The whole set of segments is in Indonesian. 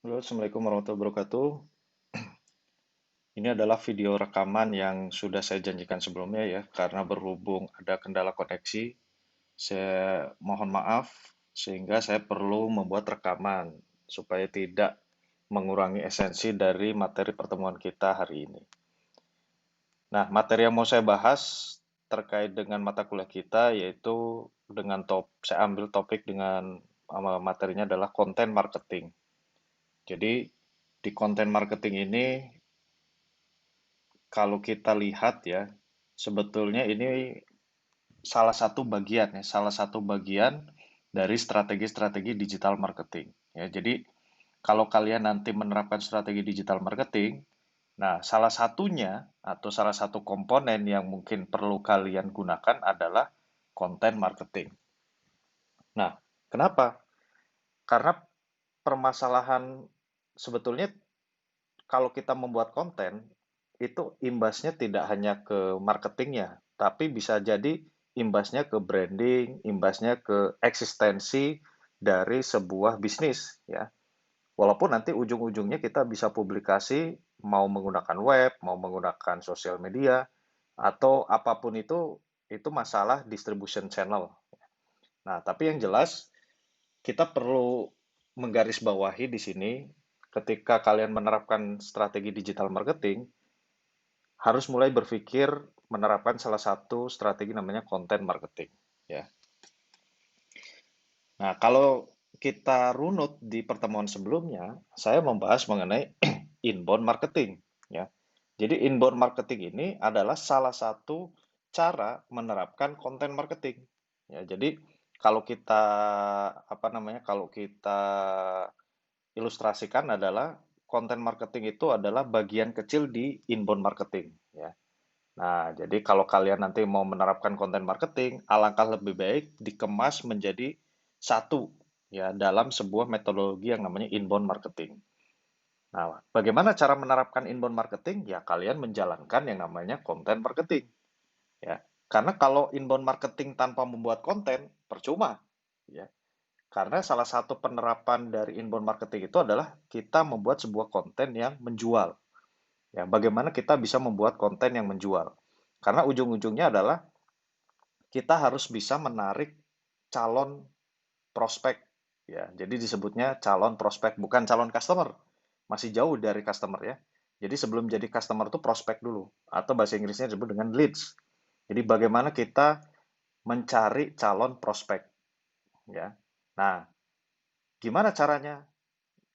Halo, Assalamualaikum warahmatullahi wabarakatuh. Ini adalah video rekaman yang sudah saya janjikan sebelumnya ya, karena berhubung ada kendala koneksi, saya mohon maaf sehingga saya perlu membuat rekaman supaya tidak mengurangi esensi dari materi pertemuan kita hari ini. Nah, materi yang mau saya bahas terkait dengan mata kuliah kita yaitu saya ambil topik dengan materinya adalah konten marketing. Jadi di konten marketing ini kalau kita lihat ya, sebetulnya ini salah satu bagian dari strategi-strategi digital marketing. Ya, jadi kalau kalian nanti menerapkan strategi digital marketing, nah salah satunya atau salah satu komponen yang mungkin perlu kalian gunakan adalah konten marketing. Nah, kenapa? Karena permasalahan sebetulnya kalau kita membuat konten, itu imbasnya tidak hanya ke marketingnya, tapi bisa jadi imbasnya ke branding, imbasnya ke eksistensi dari sebuah bisnis, ya. Walaupun nanti ujung-ujungnya kita bisa publikasi mau menggunakan web, mau menggunakan sosial media, atau apapun itu masalah distribution channel. Nah, tapi yang jelas kita perlu menggarisbawahi di sini ketika kalian menerapkan strategi digital marketing, harus mulai berpikir menerapkan salah satu strategi namanya konten marketing, ya. Nah, kalau kita runut di pertemuan sebelumnya, saya membahas mengenai inbound marketing, ya. Jadi inbound marketing ini adalah salah satu cara menerapkan konten marketing. Ya, jadi kalau kita kalau kita ilustrasikan adalah konten marketing itu adalah bagian kecil di inbound marketing, ya. Nah, jadi kalau kalian nanti mau menerapkan konten marketing, alangkah lebih baik dikemas menjadi satu ya dalam sebuah metodologi yang namanya inbound marketing. Nah, bagaimana cara menerapkan inbound marketing? Ya, kalian menjalankan yang namanya konten marketing, ya. Karena kalau inbound marketing tanpa membuat konten, percuma, ya. Karena salah satu penerapan dari inbound marketing itu adalah kita membuat sebuah konten yang menjual. Ya, bagaimana kita bisa membuat konten yang menjual? Karena ujung-ujungnya adalah kita harus bisa menarik calon prospek. Ya, jadi disebutnya calon prospek, bukan calon customer. Masih jauh dari customer ya. Jadi sebelum jadi customer itu prospek dulu, atau bahasa Inggrisnya disebut dengan leads. Jadi bagaimana kita mencari calon prospek, ya. Nah, gimana caranya?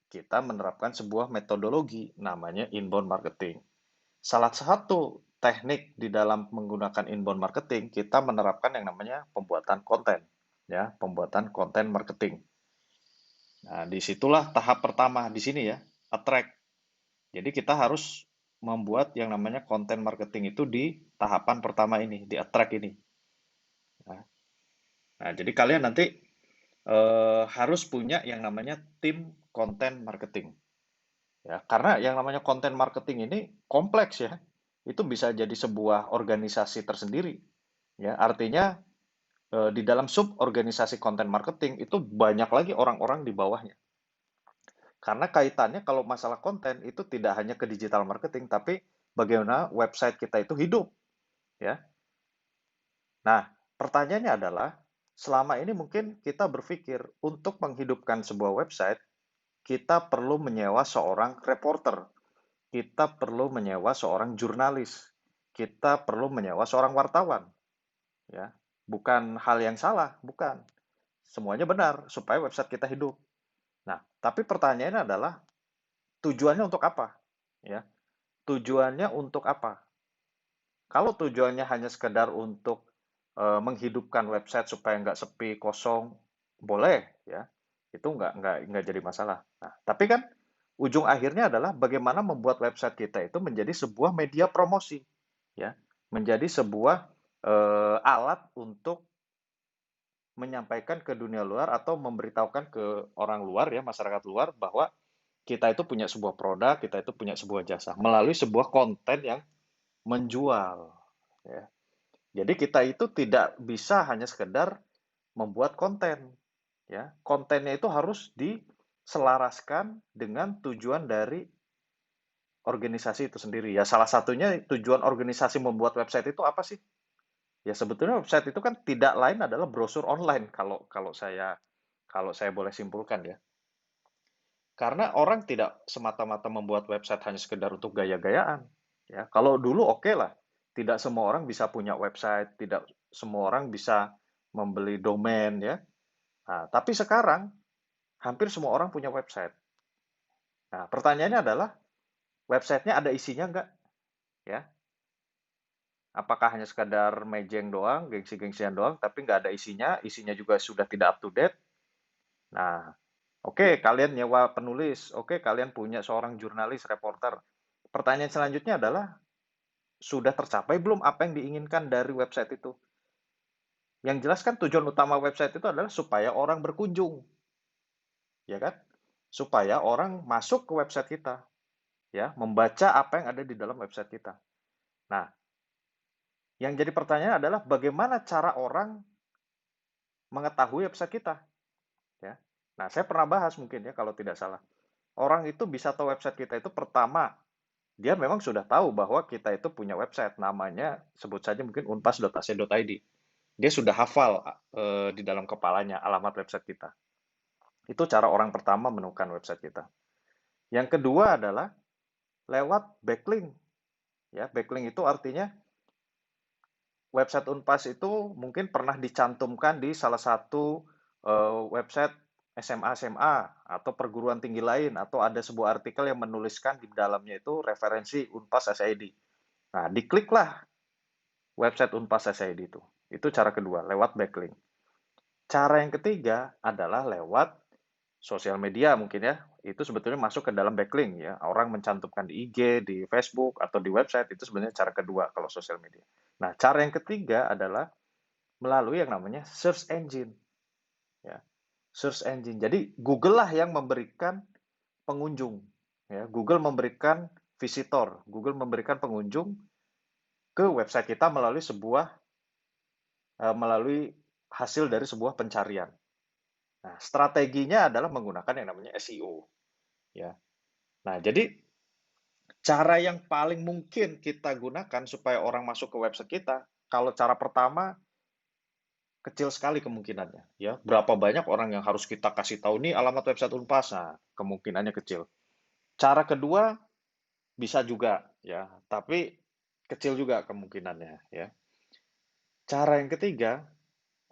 Kita menerapkan sebuah metodologi namanya inbound marketing. Salah satu teknik di dalam menggunakan inbound marketing, kita menerapkan yang namanya pembuatan konten, ya, pembuatan konten marketing. Nah, disitulah tahap pertama di sini ya, attract. Jadi kita harus membuat yang namanya konten marketing itu di tahapan pertama ini, di attract ini. Nah, nah, jadi kalian nanti harus punya yang namanya tim konten marketing. Ya, karena yang namanya konten marketing ini kompleks ya. Itu bisa jadi sebuah organisasi tersendiri. Ya, artinya di dalam sub organisasi konten marketing itu banyak lagi orang-orang di bawahnya. Karena kaitannya kalau masalah konten itu tidak hanya ke digital marketing, tapi bagaimana website kita itu hidup, ya. Nah, pertanyaannya adalah selama ini mungkin kita berpikir untuk menghidupkan sebuah website, kita perlu menyewa seorang reporter, kita perlu menyewa seorang jurnalis, kita perlu menyewa seorang wartawan, ya. Bukan hal yang salah, bukan. Semuanya benar supaya website kita hidup. Nah, tapi pertanyaannya adalah tujuannya untuk apa? Ya, tujuannya untuk apa? Kalau tujuannya hanya sekedar untuk menghidupkan website supaya nggak sepi, kosong, boleh ya. Itu nggak jadi masalah. Nah, tapi kan ujung akhirnya adalah bagaimana membuat website kita itu menjadi sebuah media promosi, ya, menjadi sebuah alat untuk menyampaikan ke dunia luar atau memberitahukan ke orang luar ya, masyarakat luar bahwa kita itu punya sebuah produk, kita itu punya sebuah jasa melalui sebuah konten yang menjual, ya. Jadi kita itu tidak bisa hanya sekedar membuat konten, ya. Kontennya itu harus selaraskan dengan tujuan dari organisasi itu sendiri. Ya, salah satunya tujuan organisasi membuat website itu apa sih? Ya, sebetulnya website itu kan tidak lain adalah brosur online kalau kalau saya boleh simpulkan ya. Karena orang tidak semata-mata membuat website hanya sekedar untuk gaya-gayaan. Ya, kalau dulu oke lah, tidak semua orang bisa punya website, tidak semua orang bisa membeli domain ya. Nah, tapi sekarang hampir semua orang punya website. Nah, pertanyaannya adalah websitenya ada isinya nggak? Ya, apakah hanya sekadar mejeng doang, gengsi-gengsian doang, tapi nggak ada isinya, isinya juga sudah tidak up to date. Nah, oke, kalian nyewa penulis, oke, kalian punya seorang jurnalis, reporter. Pertanyaan selanjutnya adalah, sudah tercapai belum apa yang diinginkan dari website itu? Yang jelas kan tujuan utama website itu adalah supaya orang berkunjung, ya kan? Supaya orang masuk ke website kita, ya, membaca apa yang ada di dalam website kita. Nah, yang jadi pertanyaan adalah bagaimana cara orang mengetahui website kita, ya. Nah, saya pernah bahas mungkin ya kalau tidak salah. Orang itu bisa tahu website kita itu pertama, dia memang sudah tahu bahwa kita itu punya website namanya sebut saja mungkin unpas.ac.id. Dia sudah hafal di dalam kepalanya alamat website kita. Itu cara orang pertama menemukan website kita. Yang kedua adalah lewat backlink. Ya, backlink itu artinya website Unpas itu mungkin pernah dicantumkan di salah satu website SMA-SMA atau perguruan tinggi lain atau ada sebuah artikel yang menuliskan di dalamnya itu referensi Unpas SID. Nah, dikliklah website Unpas SID itu. Itu cara kedua, lewat backlink. Cara yang ketiga adalah lewat sosial media mungkin ya. Itu sebetulnya masuk ke dalam backlink ya. Orang mencantumkan di IG, di Facebook, atau di website, itu sebenarnya cara kedua kalau sosial media. Nah, cara yang ketiga adalah melalui yang namanya search engine. Ya, search engine. Jadi Google lah yang memberikan pengunjung. Ya, Google memberikan visitor. Google memberikan pengunjung ke website kita melalui hasil dari sebuah pencarian. Nah, strateginya adalah menggunakan yang namanya SEO. Ya. Nah, jadi cara yang paling mungkin kita gunakan supaya orang masuk ke website kita, kalau cara pertama kecil sekali kemungkinannya, ya. Berapa banyak orang yang harus kita kasih tahu nih alamat website Unpas? Nah, kemungkinannya kecil. Cara kedua bisa juga, ya, tapi kecil juga kemungkinannya, ya. Cara yang ketiga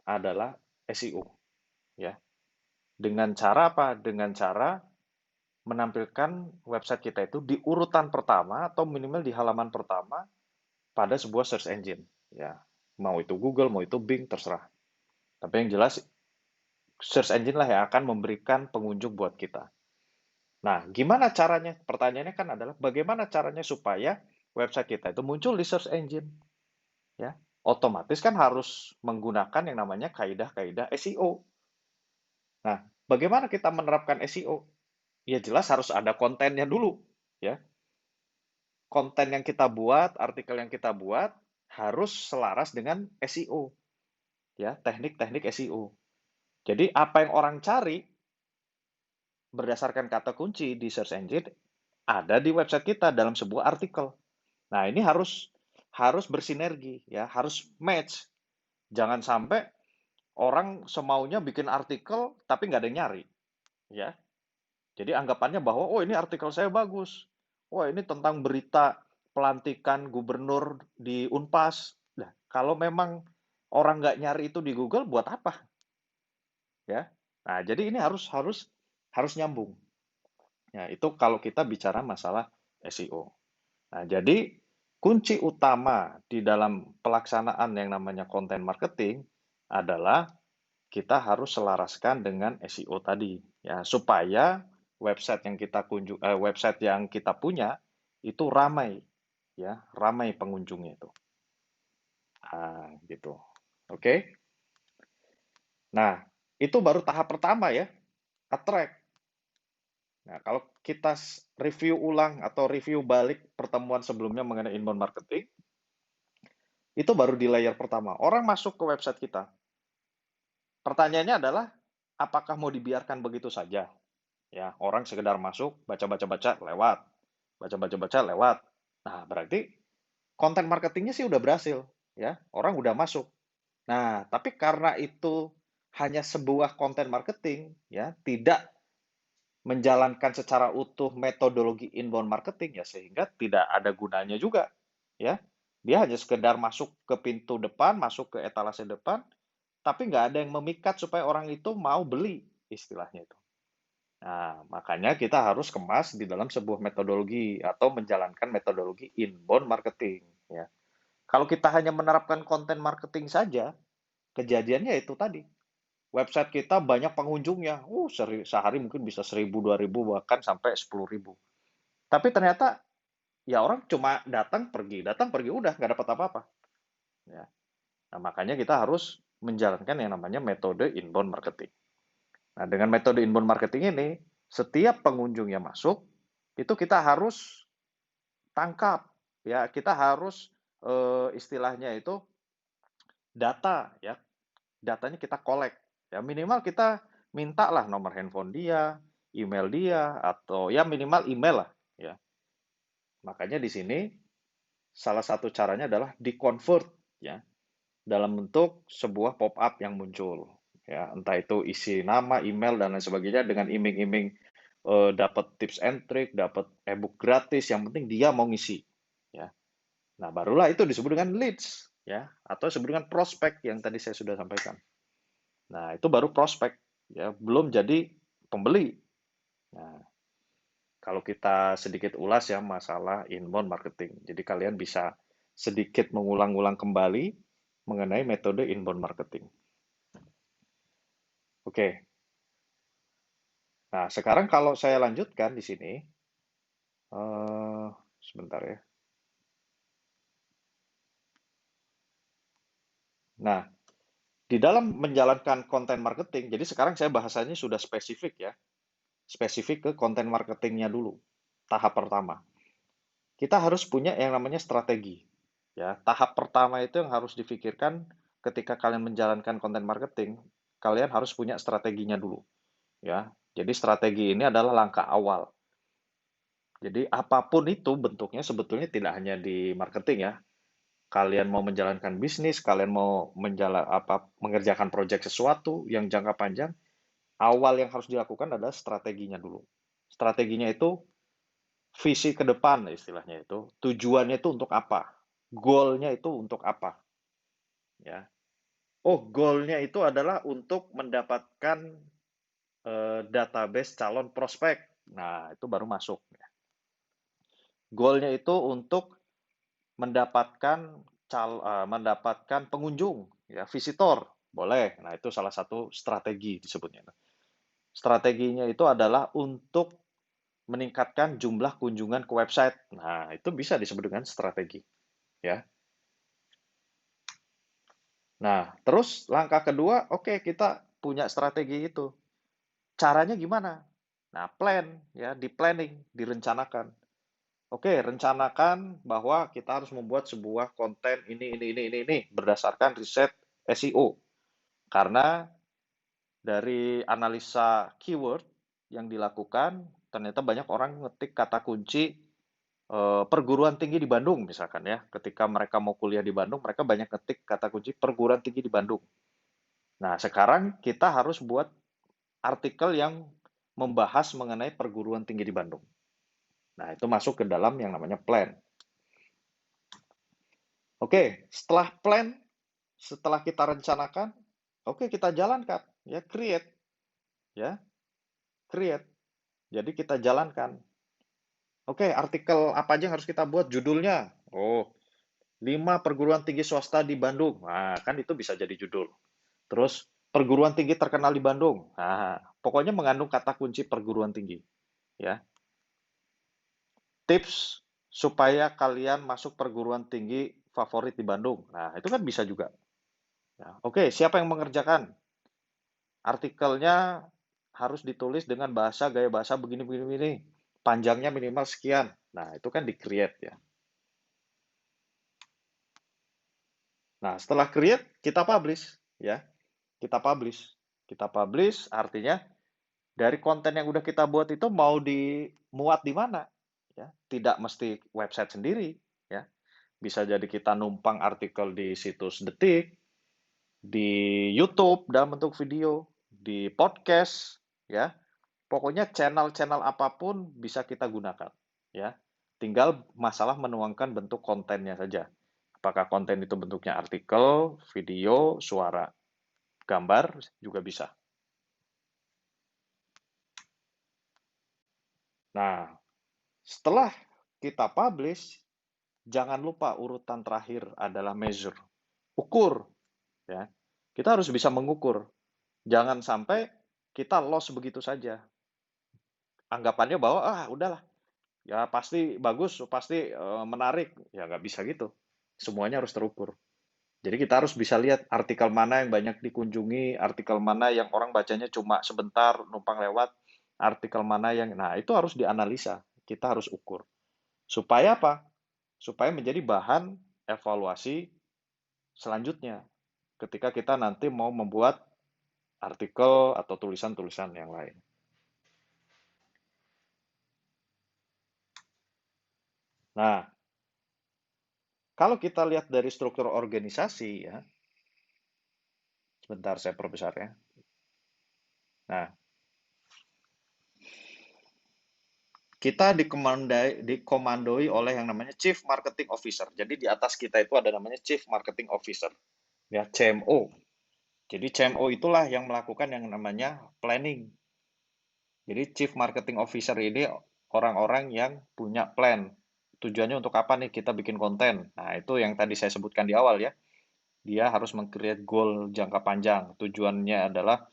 adalah SEO, ya. Dengan cara apa? Dengan cara menampilkan website kita itu di urutan pertama atau minimal di halaman pertama pada sebuah search engine. Ya, mau itu Google, mau itu Bing, terserah. Tapi yang jelas search engine lah yang akan memberikan pengunjung buat kita. Nah, gimana caranya? Pertanyaannya kan adalah bagaimana caranya supaya website kita itu muncul di search engine? Ya, otomatis kan harus menggunakan yang namanya kaidah-kaidah SEO. Nah, bagaimana kita menerapkan SEO? Ya jelas harus ada kontennya dulu, ya. Konten yang kita buat, artikel yang kita buat harus selaras dengan SEO, ya, teknik-teknik SEO. Jadi apa yang orang cari berdasarkan kata kunci di search engine ada di website kita dalam sebuah artikel. Nah, ini harus harus bersinergi ya, harus match. Jangan sampai orang semaunya bikin artikel tapi nggak ada yang nyari, ya. Jadi anggapannya bahwa oh ini artikel saya bagus. Wah, ini tentang berita pelantikan gubernur di Unpas. Nah, kalau memang orang nggak nyari itu di Google, buat apa? Ya. Nah, jadi ini harus harus harus nyambung. Ya, itu kalau kita bicara masalah SEO. Nah, jadi kunci utama di dalam pelaksanaan yang namanya content marketing adalah kita harus selaraskan dengan SEO tadi, ya, supaya website yang kita punya itu ramai, ya, ramai pengunjungnya itu. Ah, gitu. Oke. Nah, itu baru tahap pertama ya, attract. Nah, kalau kita review ulang atau review balik pertemuan sebelumnya mengenai inbound marketing, itu baru di layer pertama. Orang masuk ke website kita. Pertanyaannya adalah, apakah mau dibiarkan begitu saja? Ya, orang sekedar masuk, baca-baca-baca, lewat. Baca-baca-baca, lewat. Nah, berarti konten marketingnya sih udah berhasil, ya. Orang udah masuk. Nah, tapi karena itu hanya sebuah konten marketing, ya, tidak menjalankan secara utuh metodologi inbound marketing, ya, sehingga tidak ada gunanya juga, ya. Dia hanya sekedar masuk ke pintu depan, masuk ke etalase depan, tapi nggak ada yang memikat supaya orang itu mau beli, istilahnya itu. Nah, makanya kita harus kemas di dalam sebuah metodologi atau menjalankan metodologi inbound marketing, ya. Kalau kita hanya menerapkan konten marketing saja, kejadiannya itu tadi. Website kita banyak pengunjungnya. Sehari mungkin bisa 1.000, 2.000, bahkan sampai 10.000. Tapi ternyata ya orang cuma datang pergi, udah nggak dapat apa-apa. Ya. Nah, makanya kita harus menjalankan yang namanya metode inbound marketing. Nah, dengan metode inbound marketing ini, setiap pengunjung yang masuk, itu kita harus tangkap. Ya, kita harus istilahnya itu data, ya. Datanya kita collect. Ya, minimal kita mintalah nomor handphone dia, email dia, atau ya minimal email lah. Ya. Makanya di sini salah satu caranya adalah di-convert, ya, dalam bentuk sebuah pop-up yang muncul. Ya, entah itu isi nama, email, dan lain sebagainya dengan iming-iming dapat tips and trick, dapat ebook gratis, yang penting dia mau ngisi. Ya. Nah, barulah itu disebut dengan leads, ya, atau disebut dengan prospek yang tadi saya sudah sampaikan. Nah, itu baru prospek, ya, belum jadi pembeli. Nah, kalau kita sedikit ulas ya masalah inbound marketing. Jadi kalian bisa sedikit mengulang-ulang kembali mengenai metode inbound marketing. Oke. Nah, sekarang kalau saya lanjutkan di sini, eh, sebentar ya. Nah, di dalam menjalankan konten marketing, jadi sekarang saya bahasanya sudah spesifik ya, spesifik ke konten marketingnya dulu, tahap pertama. Kita harus punya yang namanya strategi. Ya, tahap pertama itu yang harus difikirkan ketika kalian menjalankan konten marketing, kalian harus punya strateginya dulu, ya. Jadi strategi ini adalah langkah awal. Jadi apapun itu bentuknya sebetulnya tidak hanya di marketing ya. Kalian mau menjalankan bisnis, kalian mau mengerjakan proyek sesuatu yang jangka panjang, awal yang harus dilakukan adalah strateginya dulu. Strateginya itu visi ke depan istilahnya itu. Tujuannya itu untuk apa? Goalnya itu untuk apa? Ya. Oh, goalnya itu adalah untuk mendapatkan database calon prospek. Nah, itu baru masuk. Goalnya itu untuk mendapatkan pengunjung, ya, visitor, boleh. Nah, itu salah satu strategi disebutnya. Strateginya itu adalah untuk meningkatkan jumlah kunjungan ke website. Nah, itu bisa disebut dengan strategi, ya. Nah, terus langkah kedua, oke, kita punya strategi itu. Caranya gimana? Nah, plan, ya, di planning, direncanakan. Oke, rencanakan bahwa kita harus membuat sebuah konten ini berdasarkan riset SEO. Karena dari analisa keyword yang dilakukan, ternyata banyak orang ngetik kata kunci perguruan tinggi di Bandung misalkan ya. Ketika mereka mau kuliah di Bandung, mereka banyak ngetik kata kunci perguruan tinggi di Bandung. Nah, sekarang kita harus buat artikel yang membahas mengenai perguruan tinggi di Bandung. Nah, itu masuk ke dalam yang namanya plan. Oke, setelah plan, setelah kita rencanakan, oke kita jalankan, ya create, ya create. Jadi kita jalankan. Oke, artikel apa aja yang harus kita buat? Judulnya. Oh, 5 perguruan tinggi swasta di Bandung. Nah, kan itu bisa jadi judul. Terus perguruan tinggi terkenal di Bandung. Nah, pokoknya mengandung kata kunci perguruan tinggi, ya. Tips supaya kalian masuk perguruan tinggi favorit di Bandung. Nah, itu kan bisa juga. Ya, oke, siapa yang mengerjakan? Artikelnya harus ditulis dengan gaya bahasa begini. Panjangnya minimal sekian. Nah, itu kan di-create ya. Nah, setelah create, kita publish ya. Kita publish. Kita publish artinya Dari konten yang udah kita buat itu mau dimuat di mana? Ya, tidak mesti website sendiri, ya. Bisa jadi kita numpang artikel di situs Detik, di YouTube dalam bentuk video, di podcast, ya. Pokoknya channel-channel apapun bisa kita gunakan, ya. Tinggal masalah menuangkan bentuk kontennya saja. Apakah konten itu bentuknya artikel, video, suara, gambar juga bisa. Nah, setelah kita publish, jangan lupa urutan terakhir adalah measure, ukur, ya. Kita harus bisa mengukur. Jangan sampai kita loss begitu saja. Anggapannya bahwa udahlah, ya pasti bagus, pasti menarik. Ya nggak bisa gitu. Semuanya harus terukur. Jadi kita harus bisa lihat artikel mana yang banyak dikunjungi, artikel mana yang orang bacanya cuma sebentar, numpang lewat, artikel mana yang, nah itu harus dianalisa. Kita harus ukur. Supaya apa? Supaya menjadi bahan evaluasi selanjutnya ketika kita nanti mau membuat artikel atau tulisan-tulisan yang lain. Nah, kalau kita lihat dari struktur organisasi ya, sebentar saya perbesar ya. Nah, kita dikomandoi oleh yang namanya Chief Marketing Officer. Jadi di atas kita itu ada namanya Chief Marketing Officer, ya CMO. Jadi CMO itulah yang melakukan yang namanya planning. Jadi Chief Marketing Officer ini orang-orang yang punya plan. Tujuannya untuk apa nih kita bikin konten? Nah, itu yang tadi saya sebutkan di awal ya. Dia harus meng-create goal jangka panjang. Tujuannya adalah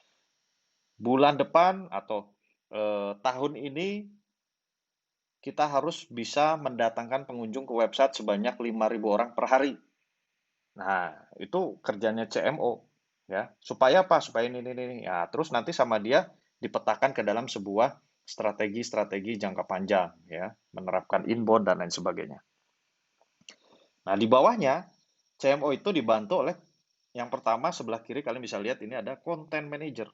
bulan depan atau tahun ini kita harus bisa mendatangkan pengunjung ke website sebanyak 5.000 orang per hari. Nah, itu kerjanya CMO ya. Supaya apa? Supaya ini. Ya, terus nanti sama dia dipetakan ke dalam sebuah strategi-strategi jangka panjang ya, menerapkan inbound dan lain sebagainya. Nah, di bawahnya CMO itu dibantu oleh yang pertama sebelah kiri kalian bisa lihat ini ada content manager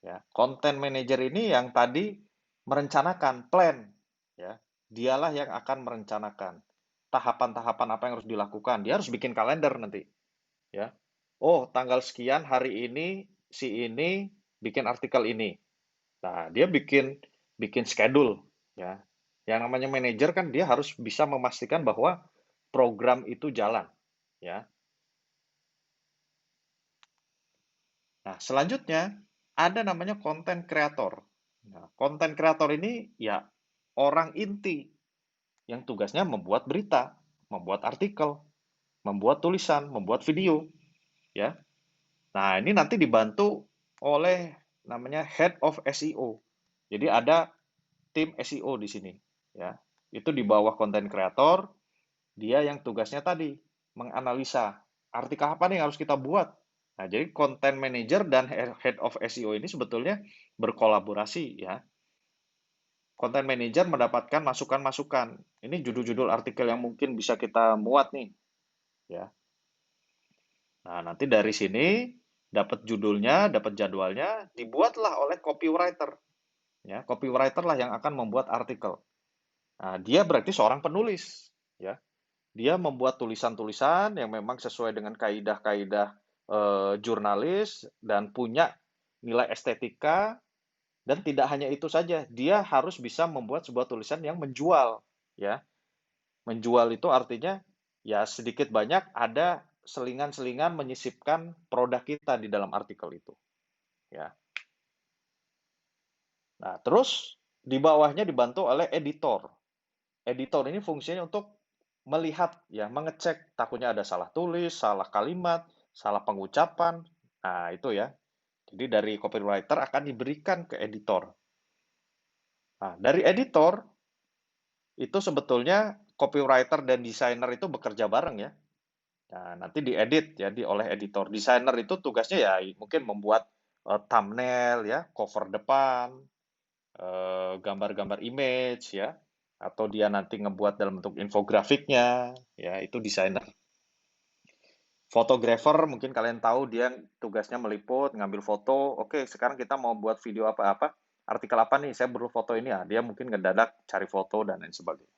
ya. Content manager ini yang tadi merencanakan plan ya. Dialah yang akan merencanakan tahapan-tahapan apa yang harus dilakukan. Dia harus bikin kalender nanti ya. Oh, tanggal sekian hari ini si ini bikin artikel ini. Nah, dia bikin bikin schedule ya. Yang namanya manajer kan dia harus bisa memastikan bahwa program itu jalan ya. Nah, selanjutnya ada namanya content creator. Nah, content creator ini ya orang inti yang tugasnya membuat berita, membuat artikel, membuat tulisan, membuat video ya. Nah, ini nanti dibantu oleh namanya Head of SEO. Jadi ada tim SEO di sini ya. Itu di bawah content creator, dia yang tugasnya tadi menganalisa artikel apa nih yang harus kita buat. Nah, jadi content manager dan head of SEO ini sebetulnya berkolaborasi ya. Content manager mendapatkan masukan-masukan. Ini judul-judul artikel yang mungkin bisa kita muat nih ya. Nah, nanti dari sini dapat judulnya, dapat jadwalnya, dibuatlah oleh copywriter. Ya, copywriter lah yang akan membuat artikel. Nah, dia berarti seorang penulis, ya. Dia membuat tulisan-tulisan yang memang sesuai dengan kaidah-kaidah jurnalis dan punya nilai estetika dan tidak hanya itu saja, dia harus bisa membuat sebuah tulisan yang menjual, ya. Menjual itu artinya ya sedikit banyak ada selingan-selingan menyisipkan produk kita di dalam artikel itu, ya. Nah, terus di bawahnya dibantu oleh editor. Editor ini fungsinya untuk melihat ya, mengecek takutnya ada salah tulis, salah kalimat, salah pengucapan. Nah, itu ya. Jadi dari copywriter akan diberikan ke editor. Nah, dari editor itu sebetulnya copywriter dan desainer itu bekerja bareng ya. Nah, nanti diedit ya oleh editor. Desainer itu tugasnya ya mungkin membuat thumbnail ya, cover depan, gambar-gambar image ya, atau dia nanti ngebuat dalam bentuk infografiknya, ya itu desainer. Fotografer mungkin kalian tahu dia tugasnya meliput, ngambil foto. Oke, sekarang kita mau buat video apa-apa. artikel apa nih, saya perlu foto ini, ya dia mungkin ngedadak cari foto dan lain sebagainya.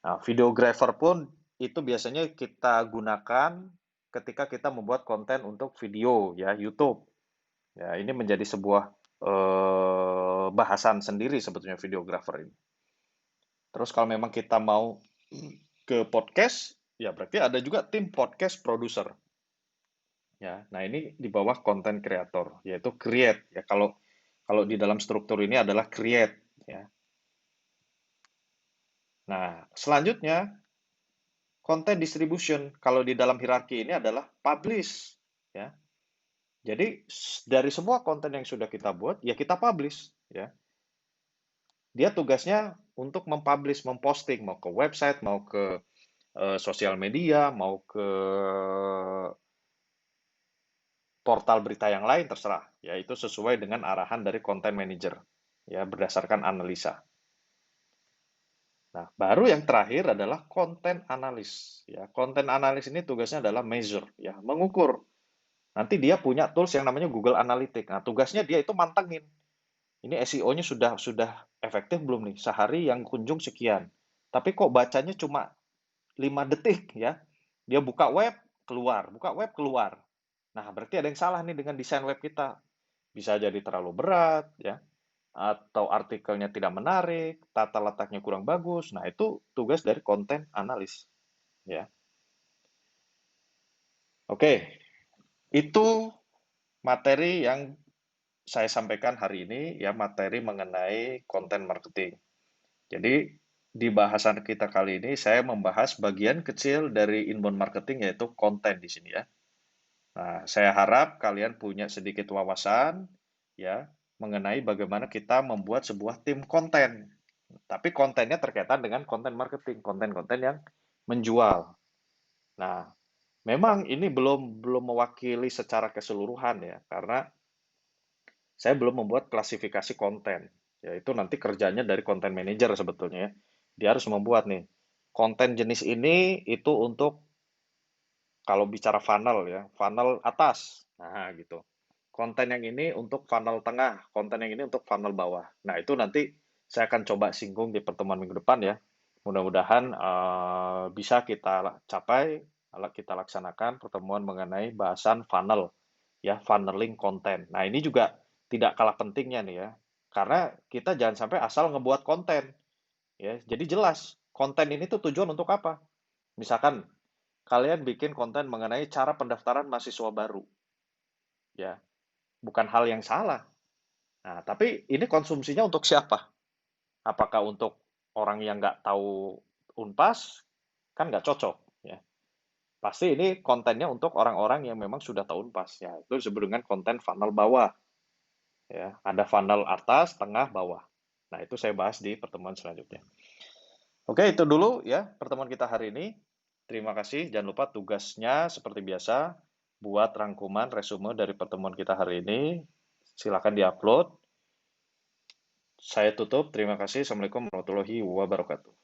Nah, videographer pun itu biasanya kita gunakan ketika kita membuat konten untuk video ya YouTube. Ya, ini menjadi sebuah bahasan sendiri sebetulnya videographer ini. Terus kalau memang kita mau ke podcast, ya berarti ada juga tim podcast producer. Ya, nah ini di bawah content creator, yaitu create. Ya, kalau kalau di dalam struktur ini adalah create. Ya. Nah, selanjutnya content distribution. Kalau di dalam hierarki ini adalah publish. Ya. Jadi dari semua konten yang sudah kita buat, ya kita publish. Ya. Dia tugasnya untuk mempublish, memposting, mau ke website, mau ke sosial media, mau ke portal berita yang lain, terserah. Ya, itu sesuai dengan arahan dari content manager. Ya, berdasarkan analisa. Nah, baru yang terakhir adalah content analis. Ya, content analis ini tugasnya adalah measure, ya, mengukur. Nanti dia punya tools yang namanya Google Analytics. Nah, tugasnya dia itu mantengin. Ini SEO-nya sudah efektif belum nih? Sehari yang kunjung sekian. Tapi kok bacanya cuma 5 detik ya. Dia buka web, keluar, buka web, keluar. Nah, berarti ada yang salah nih dengan desain web kita. Bisa jadi terlalu berat, ya, atau artikelnya tidak menarik, tata letaknya kurang bagus. Nah, itu tugas dari konten analis, ya. Oke, itu materi yang saya sampaikan hari ini, ya, materi mengenai konten marketing. Jadi, di bahasan kita kali ini, saya membahas bagian kecil dari inbound marketing, yaitu konten di sini, ya. Nah, saya harap kalian punya sedikit wawasan ya mengenai bagaimana kita membuat sebuah tim konten. Tapi kontennya terkaitan dengan konten marketing, konten-konten yang menjual. Nah, memang ini belum mewakili secara keseluruhan ya, karena saya belum membuat klasifikasi konten. Yaitu nanti kerjanya dari konten manager sebetulnya ya. Dia harus membuat nih konten jenis ini itu untuk kalau bicara funnel ya, funnel atas. Nah, gitu. Konten yang ini untuk funnel tengah, konten yang ini untuk funnel bawah. Nah, itu nanti saya akan coba singgung di pertemuan minggu depan ya. Mudah-mudahan bisa kita capai, kita laksanakan pertemuan mengenai bahasan funnel, ya, funneling konten. Nah, ini juga tidak kalah pentingnya nih ya. Karena kita jangan sampai asal ngebuat konten, ya. Jadi jelas, konten ini tuh tujuan untuk apa? Misalkan kalian bikin konten mengenai cara pendaftaran mahasiswa baru, ya, bukan hal yang salah. Nah, tapi ini konsumsinya untuk siapa? Apakah untuk orang yang nggak tahu Unpas? Kan nggak cocok, ya. Pasti ini kontennya untuk orang-orang yang memang sudah tahu Unpas, ya. Itu disebut dengan konten funnel bawah, ya. Ada funnel atas, tengah, bawah. Nah, itu saya bahas di pertemuan selanjutnya. Oke, itu dulu ya pertemuan kita hari ini. Terima kasih. Jangan lupa tugasnya seperti biasa buat rangkuman resume dari pertemuan kita hari ini. Silakan diupload. Saya tutup. Terima kasih. Assalamualaikum warahmatullahi wabarakatuh.